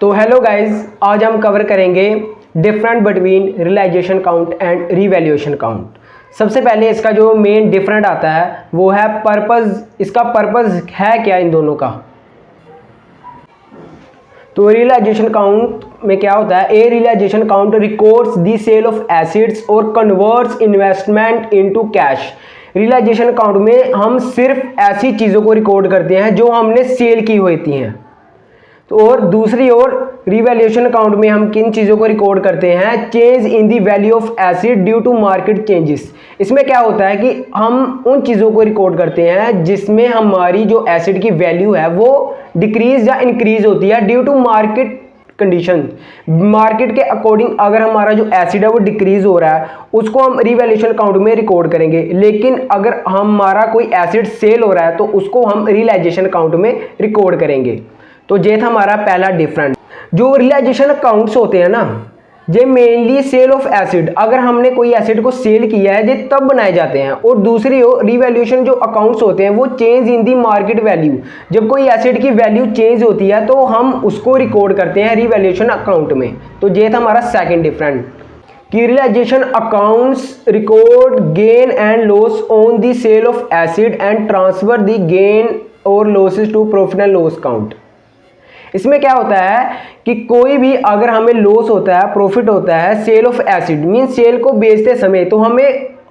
तो hello guys, आज हम कवर करेंगे different between realisation account and revaluation account. सबसे पहले इसका जो मेन डिफरेंट आता है वो है पर्पस। इसका पर्पस है क्या इन दोनों का। तो रियलाइजेशन काउंट में क्या होता है, a realisation account records the sale of assets और converts investment into cash. Realisation account में हम सिर्फ ऐसी चीज़ों को रिकॉर्ड करते हैं जो हमने सेल की होती हैं। तो और दूसरी ओर रिवैल्यूएशन अकाउंट में हम किन चीज़ों को रिकॉर्ड करते हैं, change in the value of asset due to market changes. इसमें क्या होता है कि हम उन चीज़ों को रिकॉर्ड करते हैं जिसमें हमारी जो एसिड की वैल्यू है वो डिक्रीज या इंक्रीज होती है due to market condition. Market के अकॉर्डिंग अगर हमारा जो एसिड है वो डिक्रीज हो रहा है उसको हम रिवैल्यूएशन अकाउंट में रिकॉर्ड करेंगे, लेकिन अगर हमारा कोई एसिड सेल हो रहा है तो उसको हम रियलाइजेशन अकाउंट में रिकॉर्ड करेंगे। तो ये था हमारा पहला डिफरेंट। जो रियलाइजेशन अकाउंट्स होते हैं ना, ये मेनली सेल ऑफ एसिड, अगर हमने कोई एसिड को सेल किया है ये तब बनाए जाते हैं। और दूसरी ओर रिवैल्यूएशन जो अकाउंट्स होते हैं वो change in the market value. जब कोई एसिड की वैल्यू चेंज होती है तो हम उसको रिकॉर्ड करते हैं रिवैल्यूएशन अकाउंट में। तो ये था हमारा सेकेंड डिफरेंट कि realisation accounts record gain and loss on the sale of asset and transfer the gain और losses to profit and loss account. इसमें क्या होता है कि कोई भी अगर हमें लॉस होता है, प्रॉफिट होता है sale of asset mean sale को बेचते समय, तो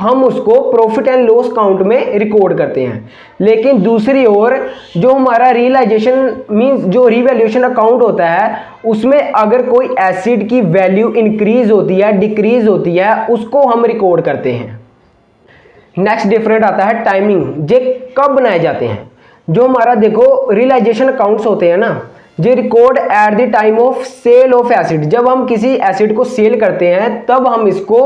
हम उसको प्रॉफिट एंड लॉस काउंट में रिकॉर्ड करते हैं। लेकिन दूसरी ओर जो हमारा रियलाइजेशन मींस जो रिवैल्यूएशन अकाउंट होता है उसमें अगर कोई एसिड की वैल्यू इंक्रीज होती है, डिक्रीज होती है, उसको हम रिकॉर्ड करते हैं। नेक्स्ट डिफरेंट आता है टाइमिंग। ये कब बनाए जाते हैं। जो हमारा देखो रियलाइजेशन अकाउंट्स होते हैं ना, ये record at the time of sale of asset. जब हम किसी एसिड को सेल करते हैं तब हम इसको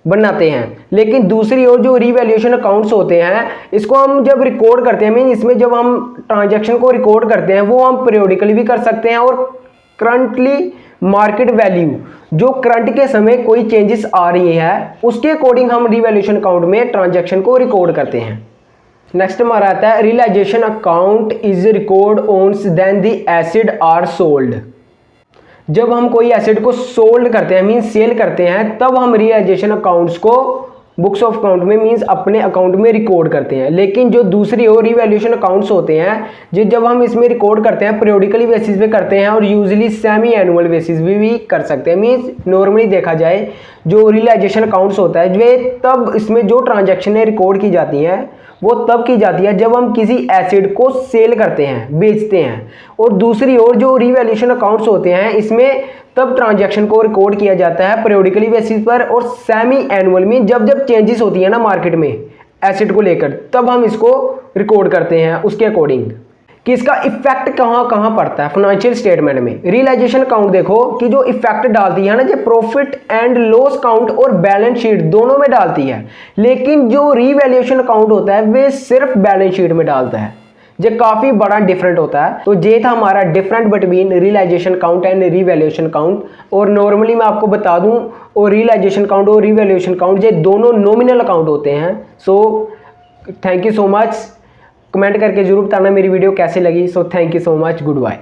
बनाते हैं। लेकिन दूसरी ओर जो रिवैल्यूएशन अकाउंट्स होते हैं इसको हम जब रिकॉर्ड करते हैं मीन इसमें जब हम ट्रांजैक्शन को रिकॉर्ड करते हैं वो हम पीरियोडिकली भी कर सकते हैं और करंटली मार्केट वैल्यू जो करंट के समय कोई चेंजेस आ रही है उसके अकॉर्डिंग हम रिवैल्यूएशन अकाउंट में ट्रांजैक्शन को रिकॉर्ड करते हैं। नेक्स्ट हमारा आता है realisation account is record once then the asset are sold. जब हम कोई एसिड को सोल्ड करते हैं मीन सेल करते हैं तब हम रियलाइजेशन अकाउंट्स को बुक्स ऑफ अकाउंट में मींस अपने अकाउंट में रिकॉर्ड करते हैं। लेकिन जो दूसरी ओर रिवैल्यूएशन अकाउंट्स होते हैं जो जब हम इसमें रिकॉर्ड करते हैं पीरियोडिकली बेसिस पे करते हैं और यूजुअली सेमी एनुअल बेसिस भी कर सकते हैं। मींस नॉर्मली देखा जाए जो रियलाइजेशन अकाउंट्स होता है वे तब इसमें जो ट्रांजैक्शनें रिकॉर्ड की जाती हैं वो तब की जाती है जब हम किसी एसिड को सेल करते हैं, बेचते हैं। और दूसरी ओर जो रिवैल्यूएशन अकाउंट्स होते हैं इसमें तब ट्रांजैक्शन को रिकॉर्ड किया जाता है पीरियोडिकली बेसिस पर और सेमी एनुअल में जब चेंजेस होती है ना मार्केट में एसिड को लेकर तब हम इसको रिकॉर्ड करते हैं उसके अकॉर्डिंग। कि इसका इफेक्ट कहाँ कहाँ पड़ता है फाइनेंशियल स्टेटमेंट में। रियलाइजेशन अकाउंट देखो कि जो इफेक्ट डालती है ना जो प्रॉफिट एंड लॉस अकाउंट और बैलेंस शीट दोनों में डालती है, लेकिन जो रिवैल्यूएशन अकाउंट होता है वे सिर्फ बैलेंस शीट में डालता है। ये काफ़ी बड़ा डिफरेंट होता है। तो ये था हमारा different between realisation account and revaluation account. और नॉर्मली मैं आपको बता दूं और रियलाइजेशन अकाउंट और रिवैल्यूएशन अकाउंट ये दोनों नॉमिनल अकाउंट होते हैं। So thank you so much. Comment करके जरूर बताना मेरी वीडियो कैसी लगी। So thank you so much, good bye.